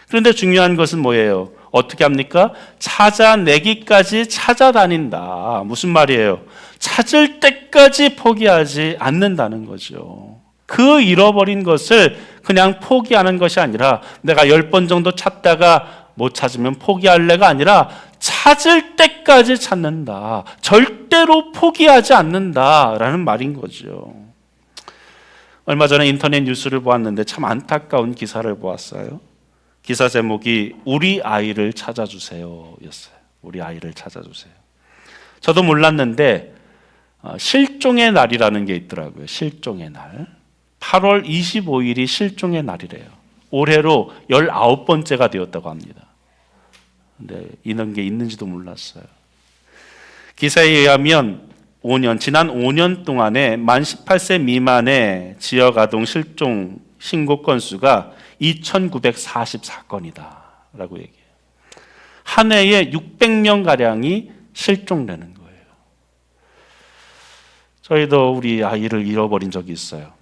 그런데 중요한 것은 뭐예요? 어떻게 합니까? 찾아내기까지 찾아다닌다. 무슨 말이에요? 찾을 때까지 포기하지 않는다는 거죠. 그 잃어버린 것을 그냥 포기하는 것이 아니라 내가 10번 정도 찾다가 못 찾으면 포기할래가 아니라 찾을 때까지 찾는다. 절대로 포기하지 않는다라는 말인 거죠. 얼마 전에 인터넷 뉴스를 보았는데 참 안타까운 기사를 보았어요. 기사 제목이 우리 아이를 찾아주세요 였어요. 우리 아이를 찾아주세요. 저도 몰랐는데 실종의 날이라는 게 있더라고요. 실종의 날. 8월 25일이 실종의 날이래요. 올해로 19번째가 되었다고 합니다. 근데 이런 게 있는지도 몰랐어요. 기사에 의하면 지난 5년 동안에 만 18세 미만의 지역아동 실종 신고 건수가 2,944건이다 라고 얘기해요. 한 해에 600명가량이 실종되는 거예요. 저희도 우리 아이를 잃어버린 적이 있어요.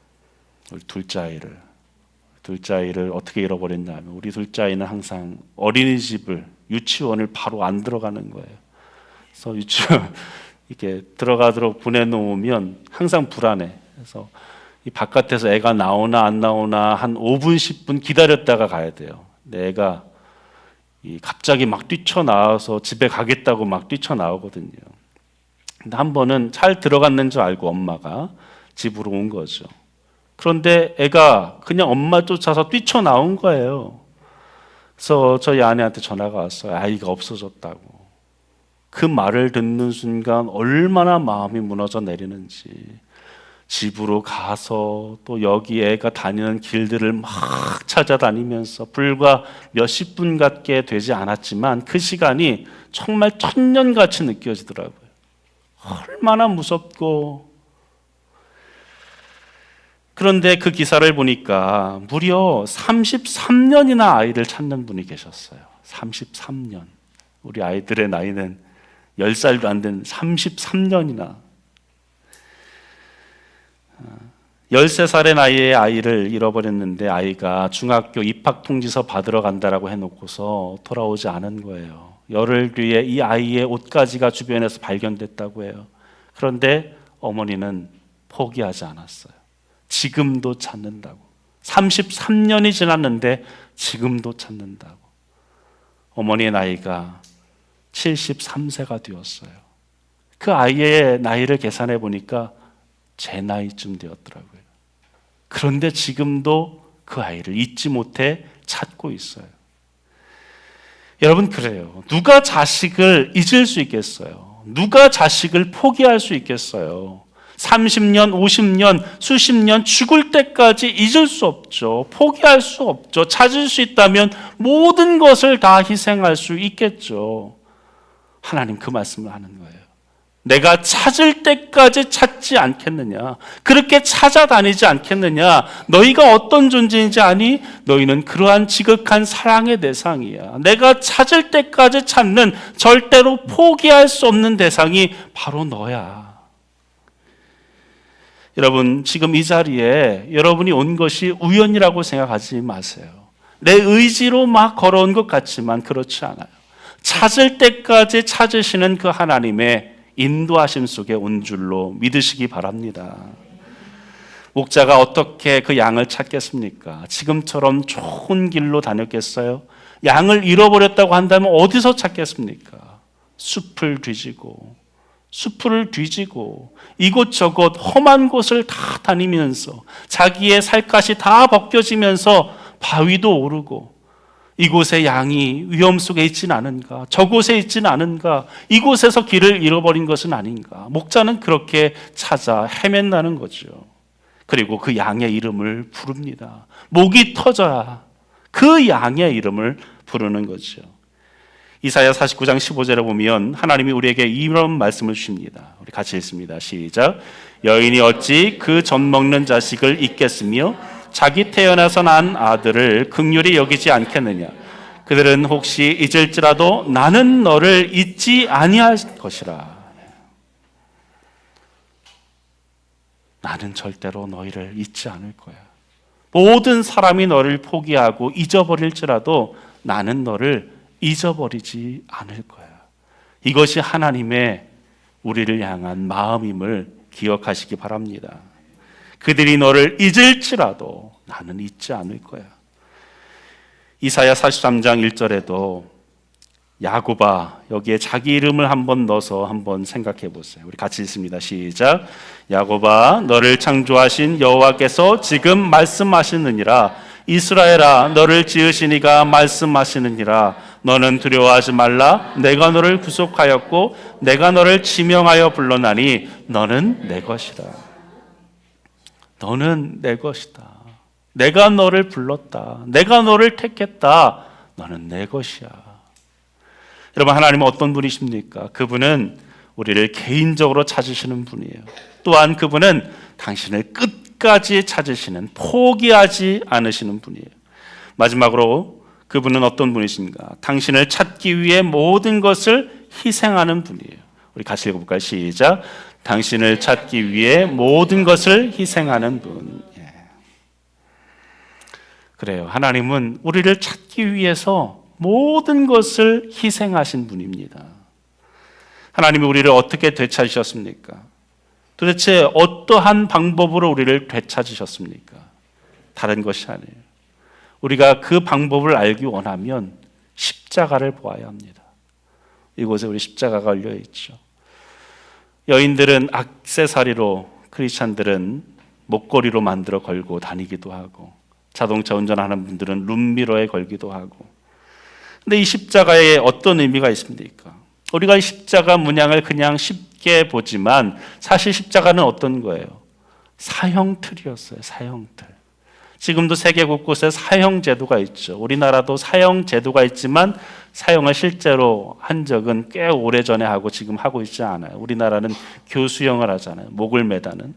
우리 둘째 아이를 어떻게 잃어버렸냐면 우리 둘째 아이는 항상 어린이집을 유치원을 바로 안 들어가는 거예요. 그래서 유치원 이렇게 들어가도록 보내놓으면 항상 불안해. 그래서 이 바깥에서 애가 나오나 안 나오나 한 5분 10분 기다렸다가 가야 돼요. 근데 애가 갑자기 막 뛰쳐나와서 집에 가겠다고 막 뛰쳐나오거든요. 근데 한 번은 잘 들어갔는 줄 알고 엄마가 집으로 온 거죠. 그런데 애가 그냥 엄마 쫓아서 뛰쳐나온 거예요. 그래서 저희 아내한테 전화가 왔어요. 아이가 없어졌다고. 그 말을 듣는 순간 얼마나 마음이 무너져 내리는지. 집으로 가서 또 여기 애가 다니는 길들을 막 찾아다니면서 불과 몇십 분 같게 되지 않았지만 그 시간이 정말 천년같이 느껴지더라고요. 얼마나 무섭고. 그런데 그 기사를 보니까 무려 33년이나 아이를 찾는 분이 계셨어요. 33년. 우리 아이들의 나이는 10살도 안 된 33년이나. 13살의 나이에 아이를 잃어버렸는데 아이가 중학교 입학 통지서 받으러 간다라고 해놓고서 돌아오지 않은 거예요. 열흘 뒤에 이 아이의 옷가지가 주변에서 발견됐다고 해요. 그런데 어머니는 포기하지 않았어요. 지금도 찾는다고. 33년이 지났는데 지금도 찾는다고. 어머니의 나이가 73세가 되었어요. 그 아이의 나이를 계산해 보니까 제 나이쯤 되었더라고요. 그런데 지금도 그 아이를 잊지 못해 찾고 있어요. 여러분, 그래요. 누가 자식을 잊을 수 있겠어요? 누가 자식을 포기할 수 있겠어요? 30년, 50년, 수십 년 죽을 때까지 잊을 수 없죠. 포기할 수 없죠. 찾을 수 있다면 모든 것을 다 희생할 수 있겠죠. 하나님 그 말씀을 하는 거예요. 내가 찾을 때까지 찾지 않겠느냐? 그렇게 찾아다니지 않겠느냐? 너희가 어떤 존재인지 아니? 너희는 그러한 지극한 사랑의 대상이야. 내가 찾을 때까지 찾는, 절대로 포기할 수 없는 대상이 바로 너야. 여러분, 지금 이 자리에 여러분이 온 것이 우연이라고 생각하지 마세요. 내 의지로 막 걸어온 것 같지만 그렇지 않아요. 찾을 때까지 찾으시는 그 하나님의 인도하심 속에 온 줄로 믿으시기 바랍니다. 목자가 어떻게 그 양을 찾겠습니까? 지금처럼 좋은 길로 다녔겠어요? 양을 잃어버렸다고 한다면 어디서 찾겠습니까? 숲을 뒤지고 이곳저곳 험한 곳을 다 다니면서 자기의 살갗이 다 벗겨지면서 바위도 오르고, 이곳에 양이 위험 속에 있지는 않은가? 저곳에 있지는 않은가? 이곳에서 길을 잃어버린 것은 아닌가? 목자는 그렇게 찾아 헤맨다는 거죠. 그리고 그 양의 이름을 부릅니다. 목이 터져야 그 양의 이름을 부르는 거죠. 이사야 49장 15절에 보면 하나님이 우리에게 이런 말씀을 주십니다. 우리 같이 읽습니다. 시작. 여인이 어찌 그 젖 먹는 자식을 잊겠으며 자기 태어나서 난 아들을 긍휼히 여기지 않겠느냐? 그들은 혹시 잊을지라도 나는 너를 잊지 아니할 것이라. 나는 절대로 너희를 잊지 않을 거야. 모든 사람이 너를 포기하고 잊어버릴지라도 나는 너를 잊어버리지 않을 거야. 이것이 하나님의 우리를 향한 마음임을 기억하시기 바랍니다. 그들이 너를 잊을지라도 나는 잊지 않을 거야. 이사야 43장 1절에도 야곱아, 여기에 자기 이름을 한번 넣어서 한번 생각해 보세요. 우리 같이 읽습니다. 시작. 야곱아, 너를 창조하신 여호와께서 지금 말씀하시느니라. 이스라엘아, 너를 지으신 이가 말씀하시느니라. 너는 두려워하지 말라. 내가 너를 구속하였고 내가 너를 지명하여 불러나니 너는 내 것이다. 너는 내 것이다. 내가 너를 불렀다. 내가 너를 택했다. 너는 내 것이야. 여러분, 하나님은 어떤 분이십니까? 그분은 우리를 개인적으로 찾으시는 분이에요. 또한 그분은 당신을 끝까지 찾으시는, 포기하지 않으시는 분이에요. 마지막으로 그분은 어떤 분이신가? 당신을 찾기 위해 모든 것을 희생하는 분이에요. 우리 같이 읽어볼까요? 시작. 당신을 찾기 위해 모든 것을 희생하는 분. 그래요. 하나님은 우리를 찾기 위해서 모든 것을 희생하신 분입니다. 하나님이 우리를 어떻게 되찾으셨습니까? 도대체 어떠한 방법으로 우리를 되찾으셨습니까? 다른 것이 아니에요. 우리가 그 방법을 알기 원하면 십자가를 보아야 합니다. 이곳에 우리 십자가가 걸려 있죠. 여인들은 액세서리로, 크리스찬들은 목걸이로 만들어 걸고 다니기도 하고, 자동차 운전하는 분들은 룸미러에 걸기도 하고. 근데 이 십자가에 어떤 의미가 있습니까? 우리가 이 십자가 문양을 그냥 쉽게 보지만 사실 십자가는 어떤 거예요? 사형틀이었어요. 사형틀. 지금도 세계 곳곳에 사형 제도가 있죠. 우리나라도 사형 제도가 있지만 사형을 실제로 한 적은 꽤 오래전에 하고 지금 하고 있지 않아요. 우리나라는 교수형을 하잖아요. 목을 매다는.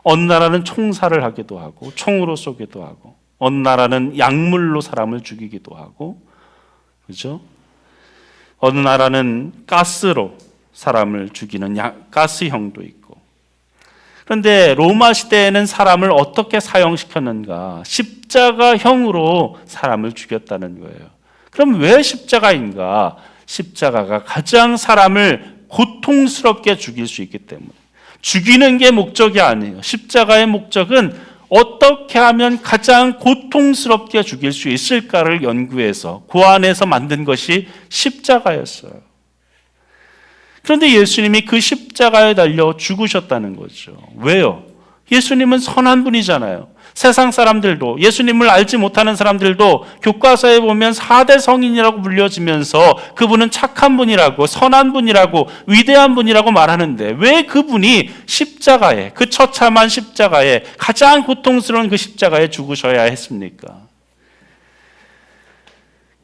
어느 나라는 총살을 하기도 하고 총으로 쏘기도 하고, 어느 나라는 약물로 사람을 죽이기도 하고, 그렇죠? 어느 나라는 가스로 사람을 죽이는 가스형도 있고. 그런데 로마 시대에는 사람을 어떻게 사형시켰는가? 십자가형으로 사람을 죽였다는 거예요. 그럼 왜 십자가인가? 십자가가 가장 사람을 고통스럽게 죽일 수 있기 때문에. 죽이는 게 목적이 아니에요. 십자가의 목적은 어떻게 하면 가장 고통스럽게 죽일 수 있을까를 연구해서 고안해서 만든 것이 십자가였어요. 그런데 예수님이 그 십자가에 달려 죽으셨다는 거죠. 왜요? 예수님은 선한 분이잖아요. 세상 사람들도, 예수님을 알지 못하는 사람들도 교과서에 보면 4대 성인이라고 불려지면서 그분은 착한 분이라고, 선한 분이라고, 위대한 분이라고 말하는데 왜 그분이 십자가에, 그 처참한 십자가에, 가장 고통스러운 그 십자가에 죽으셔야 했습니까?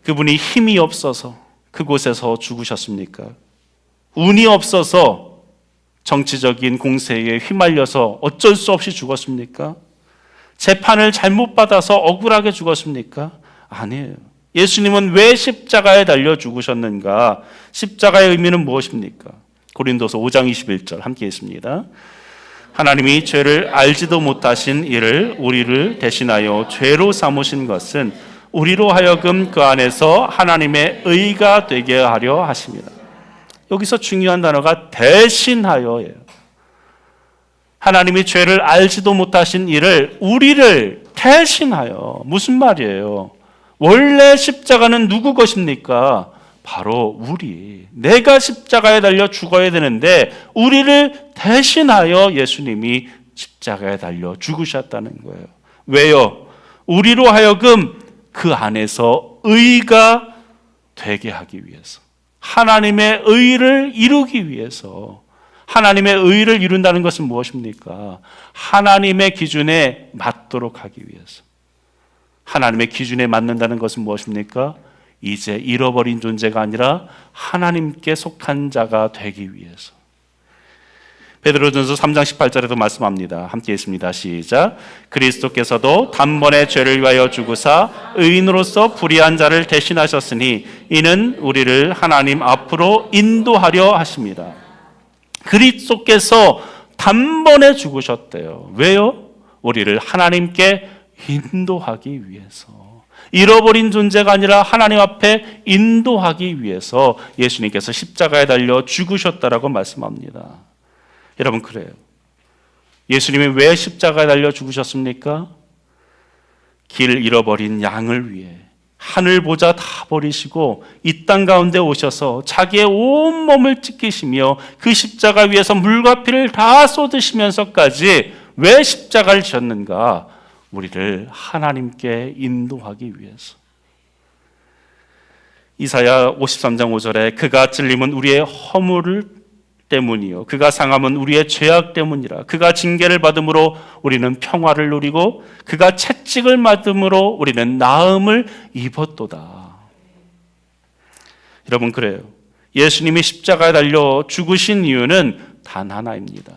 그분이 힘이 없어서 그곳에서 죽으셨습니까? 운이 없어서 정치적인 공세에 휘말려서 어쩔 수 없이 죽었습니까? 재판을 잘못 받아서 억울하게 죽었습니까? 아니에요. 예수님은 왜 십자가에 달려 죽으셨는가? 십자가의 의미는 무엇입니까? 고린도서 5장 21절 함께 읽습니다. 하나님이 죄를 알지도 못하신 이를 우리를 대신하여 죄로 삼으신 것은 우리로 하여금 그 안에서 하나님의 의가 되게 하려 하십니다. 여기서 중요한 단어가 대신하여예요. 하나님이 죄를 알지도 못하신 이를 우리를 대신하여. 무슨 말이에요? 원래 십자가는 누구 것입니까? 바로 우리. 내가 십자가에 달려 죽어야 되는데 우리를 대신하여 예수님이 십자가에 달려 죽으셨다는 거예요. 왜요? 우리로 하여금 그 안에서 의가 되게 하기 위해서. 하나님의 의를 이루기 위해서. 하나님의 의를 이룬다는 것은 무엇입니까? 하나님의 기준에 맞도록 하기 위해서. 하나님의 기준에 맞는다는 것은 무엇입니까? 이제 잃어버린 존재가 아니라 하나님께 속한 자가 되기 위해서. 베드로전서 3장 18절에도 말씀합니다. 함께 읽습니다. 시작. 그리스도께서도 단번에 죄를 위하여 죽으사 의인으로서 불의한 자를 대신하셨으니 이는 우리를 하나님 앞으로 인도하려 하십니다. 그리스도께서 단번에 죽으셨대요. 왜요? 우리를 하나님께 인도하기 위해서. 잃어버린 존재가 아니라 하나님 앞에 인도하기 위해서 예수님께서 십자가에 달려 죽으셨다라고 말씀합니다. 여러분, 그래요. 예수님이 왜 십자가에 달려 죽으셨습니까? 길 잃어버린 양을 위해 하늘 보좌 다 버리시고 이 땅 가운데 오셔서 자기의 온 몸을 찢기시며 그 십자가 위에서 물과 피를 다 쏟으시면서까지 왜 십자가를 지었는가? 우리를 하나님께 인도하기 위해서. 이사야 53장 5절에 그가 찔림은 우리의 허물 때문이요 그가 상함은 우리의 죄악 때문이라. 그가 징계를 받음으로 우리는 평화를 누리고 그가 채찍을 받음으로 우리는 나음을 입었도다. 여러분, 그래요. 예수님이 십자가에 달려 죽으신 이유는 단 하나입니다.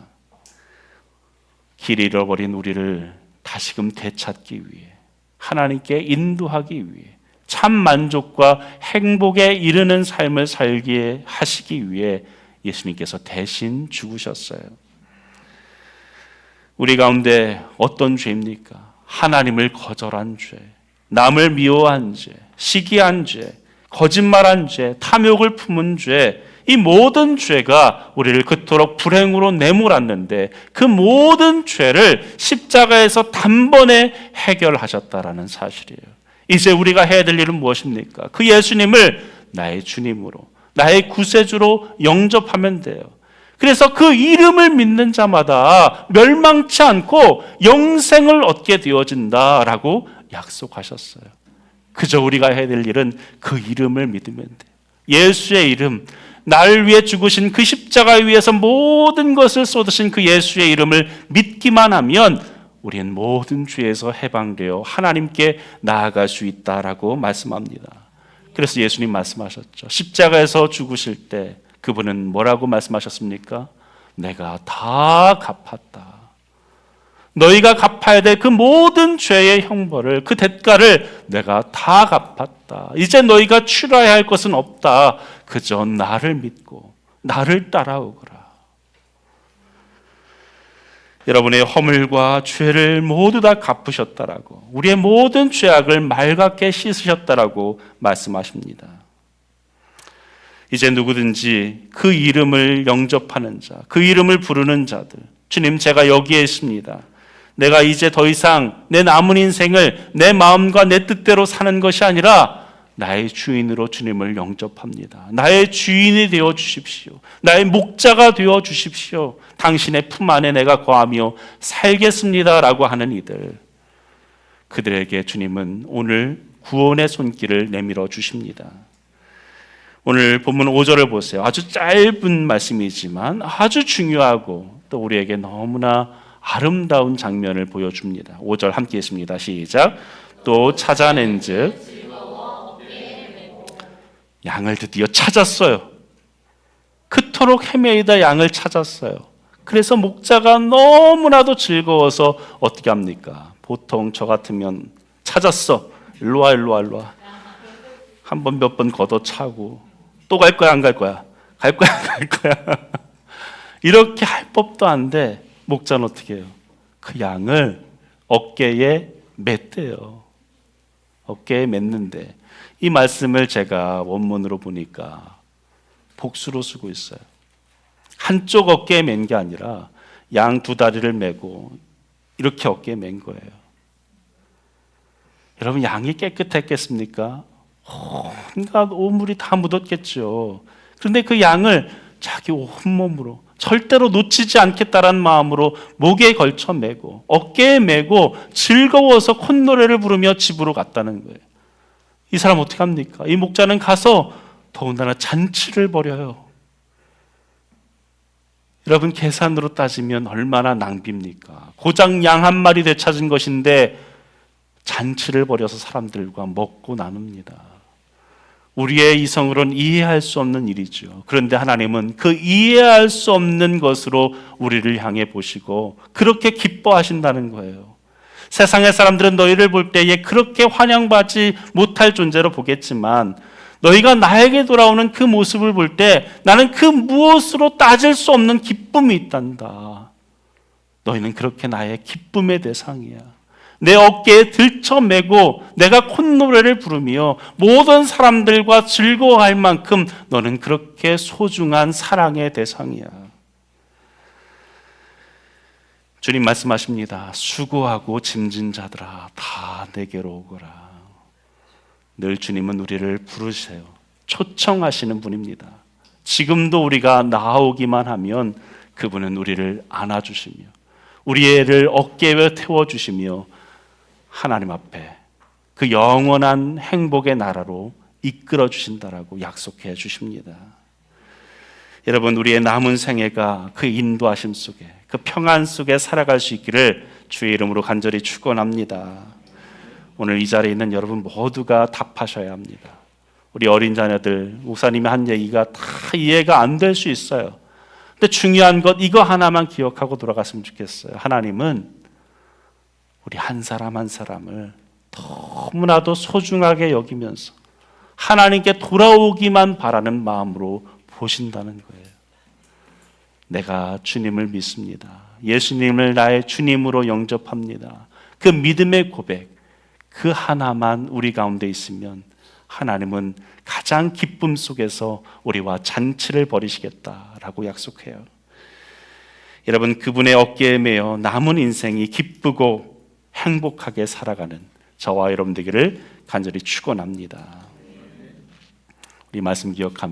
길 잃어버린 우리를 다시금 되찾기 위해, 하나님께 인도하기 위해, 참 만족과 행복에 이르는 삶을 살게 하시기 위해 예수님께서 대신 죽으셨어요. 우리 가운데 어떤 죄입니까? 하나님을 거절한 죄, 남을 미워한 죄, 시기한 죄, 거짓말한 죄, 탐욕을 품은 죄, 이 모든 죄가 우리를 그토록 불행으로 내몰았는데 그 모든 죄를 십자가에서 단번에 해결하셨다라는 사실이에요. 이제 우리가 해야 될 일은 무엇입니까? 그 예수님을 나의 주님으로, 나의 구세주로 영접하면 돼요. 그래서 그 이름을 믿는 자마다 멸망치 않고 영생을 얻게 되어진다라고 약속하셨어요. 그저 우리가 해야 될 일은 그 이름을 믿으면 돼요. 예수의 이름, 나를 위해 죽으신 그 십자가 위에서 모든 것을 쏟으신 그 예수의 이름을 믿기만 하면 우리는 모든 죄에서 해방되어 하나님께 나아갈 수 있다라고 말씀합니다. 그래서 예수님 말씀하셨죠. 십자가에서 죽으실 때 그분은 뭐라고 말씀하셨습니까? 내가 다 갚았다. 너희가 갚아야 될 그 모든 죄의 형벌을, 그 대가를 내가 다 갚았다. 이제 너희가 치러야 할 것은 없다. 그저 나를 믿고 나를 따라오거라. 여러분의 허물과 죄를 모두 다 갚으셨다라고, 우리의 모든 죄악을 맑게 씻으셨다라고 말씀하십니다. 이제 누구든지 그 이름을 영접하는 자, 그 이름을 부르는 자들, 주님 제가 여기에 있습니다. 내가 이제 더 이상 내 남은 인생을 내 마음과 내 뜻대로 사는 것이 아니라 나의 주인으로 주님을 영접합니다. 나의 주인이 되어 주십시오. 나의 목자가 되어 주십시오. 당신의 품 안에 내가 거하며 살겠습니다 라고 하는 이들, 그들에게 주님은 오늘 구원의 손길을 내밀어 주십니다. 오늘 본문 5절을 보세요. 아주 짧은 말씀이지만 아주 중요하고 또 우리에게 너무나 아름다운 장면을 보여줍니다. 5절 함께 했습니다. 시작. 또 찾아낸 즉 양을 드디어 찾았어요. 그토록 헤매이다 양을 찾았어요. 그래서 목자가 너무나도 즐거워서 어떻게 합니까? 보통 저 같으면 찾았어. 일로 와. 한 번 몇 번 걷어차고 또 갈 거야 안 갈 거야? 갈 거야 안 갈 거야? 이렇게 할 법도 한데 목자는 어떻게 해요? 그 양을 어깨에 맸대요. 어깨에 맸는데 이 말씀을 제가 원문으로 보니까 복수로 쓰고 있어요. 한쪽 어깨에 맨 게 아니라 양 두 다리를 메고 이렇게 어깨에 맨 거예요. 여러분, 양이 깨끗했겠습니까? 온갖 오물이 다 묻었겠죠. 그런데 그 양을 자기 온몸으로 절대로 놓치지 않겠다라는 마음으로 목에 걸쳐 메고 어깨에 메고 즐거워서 콧노래를 부르며 집으로 갔다는 거예요. 이 사람 어떻게 합니까? 이 목자는 가서 더군다나 잔치를 벌여요. 여러분, 계산으로 따지면 얼마나 낭비입니까? 고작 양 한 마리 되찾은 것인데 잔치를 벌여서 사람들과 먹고 나눕니다. 우리의 이성으로는 이해할 수 없는 일이죠. 그런데 하나님은 그 이해할 수 없는 것으로 우리를 향해 보시고 그렇게 기뻐하신다는 거예요. 세상의 사람들은 너희를 볼 때에 그렇게 환영받지 못할 존재로 보겠지만 너희가 나에게 돌아오는 그 모습을 볼 때 나는 그 무엇으로 따질 수 없는 기쁨이 있단다. 너희는 그렇게 나의 기쁨의 대상이야. 내 어깨에 들쳐매고 내가 콧노래를 부르며 모든 사람들과 즐거워할 만큼 너는 그렇게 소중한 사랑의 대상이야. 주님 말씀하십니다. 수고하고 짐진 자들아 다 내게로 오거라. 늘 주님은 우리를 부르세요. 초청하시는 분입니다. 지금도 우리가 나오기만 하면 그분은 우리를 안아주시며 우리를 어깨에 태워주시며 하나님 앞에 그 영원한 행복의 나라로 이끌어 주신다라고 약속해 주십니다. 여러분, 우리의 남은 생애가 그 인도하심 속에 그 평안 속에 살아갈 수 있기를 주의 이름으로 간절히 축원합니다. 오늘 이 자리에 있는 여러분 모두가 답하셔야 합니다. 우리 어린 자녀들, 목사님이 한 얘기가 다 이해가 안 될 수 있어요. 근데 중요한 것 이거 하나만 기억하고 돌아갔으면 좋겠어요. 하나님은 우리 한 사람 한 사람을 너무나도 소중하게 여기면서 하나님께 돌아오기만 바라는 마음으로 보신다는 거예요. 내가 주님을 믿습니다. 예수님을 나의 주님으로 영접합니다. 그 믿음의 고백, 그 하나만 우리 가운데 있으면 하나님은 가장 기쁨 속에서 우리와 잔치를 벌이시겠다라고 약속해요. 여러분, 그분의 어깨에 매어 남은 인생이 기쁘고 행복하게 살아가는 저와 여러분 되기를 간절히 축원합니다. 우리 말씀 기억하며